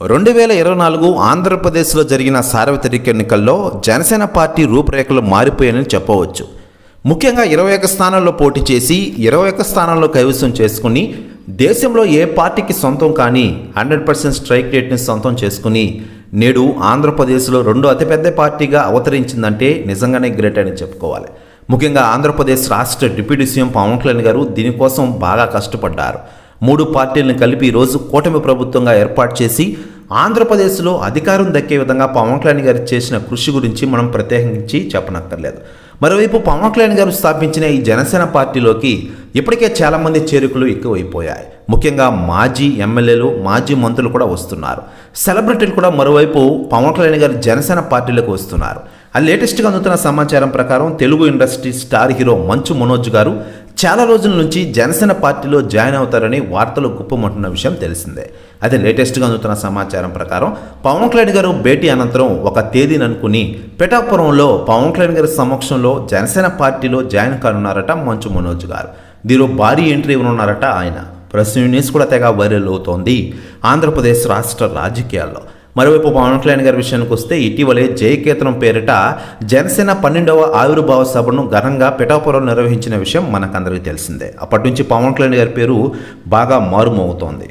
2024 ఆంధ్రప్రదేశ్లో జరిగిన సార్వత్రిక ఎన్నికల్లో జనసేన పార్టీ రూపురేఖలు మారిపోయాయని చెప్పవచ్చు. ముఖ్యంగా 21 స్థానాల్లో పోటీ చేసి 21 స్థానాల్లో కైవసం చేసుకుని దేశంలో ఏ పార్టీకి సొంతం కానీ 100% స్ట్రైక్ రేట్ని సొంతం చేసుకుని నేడు ఆంధ్రప్రదేశ్లో రెండో అతిపెద్ద పార్టీగా అవతరించిందంటే నిజంగానే గ్రేట్ అని చెప్పుకోవాలి. ముఖ్యంగా ఆంధ్రప్రదేశ్ రాష్ట్ర డిప్యూటీ సీఎం పవన్ కళ్యాణ్ గారు దీనికోసం బాగా కష్టపడ్డారు. 3 పార్టీలను కలిపి ఈరోజు కూటమి ప్రభుత్వంగా ఏర్పాటు చేసి ఆంధ్రప్రదేశ్లో అధికారం దక్కే విధంగా పవన్ కళ్యాణ్ గారు చేసిన కృషి గురించి మనం ప్రత్యేకించి చెప్పనక్కర్లేదు. మరోవైపు పవన్ కళ్యాణ్ గారు స్థాపించిన ఈ జనసేన పార్టీలోకి ఇప్పటికే చాలామంది చేరికలు ఎక్కువైపోయాయి. ముఖ్యంగా మాజీ ఎమ్మెల్యేలు, మాజీ మంత్రులు కూడా వస్తున్నారు. సెలబ్రిటీలు కూడా మరోవైపు పవన్ కళ్యాణ్ గారు జనసేన పార్టీలోకి వస్తున్నారు. ఆ లేటెస్ట్గా అందుతున్న సమాచారం ప్రకారం Telugu industry star hero Manchu Manoj గారు చాలా రోజుల నుంచి జనసేన పార్టీలో జాయిన్ అవుతారని వార్తలు గుప్పమంటున్న విషయం తెలిసిందే. అదే లేటెస్ట్గా అందుతున్న సమాచారం ప్రకారం పవన్ కళ్యాణ్ గారు భేటీ అనంతరం ఒక తేదీని అనుకుని పిఠాపురంలో పవన్ కళ్యాణ్ గారి సమక్షంలో జనసేన పార్టీలో జాయిన్ కానున్నారట మంచు మనోజ్ గారు. దీనిలో భారీ ఎంట్రీ ఇవ్వనున్నారట ఆయన. ప్రెస్ న్యూస్ కూడా తెగ వైరల్ అవుతోంది ఆంధ్రప్రదేశ్ రాష్ట్ర రాజకీయాల్లో. మరోవైపు పవన్ కళ్యాణ్ గారి విషయానికి వస్తే ఇటీవలే జయకేతనం పేరిట జనసేన 12వ ఆవిర్భావ సభను ఘనంగా పిఠాపురం నిర్వహించిన విషయం మనకందరికీ తెలిసిందే. అప్పటి నుంచి పవన్ కళ్యాణ్ గారి పేరు బాగా మారుమోగుతోంది.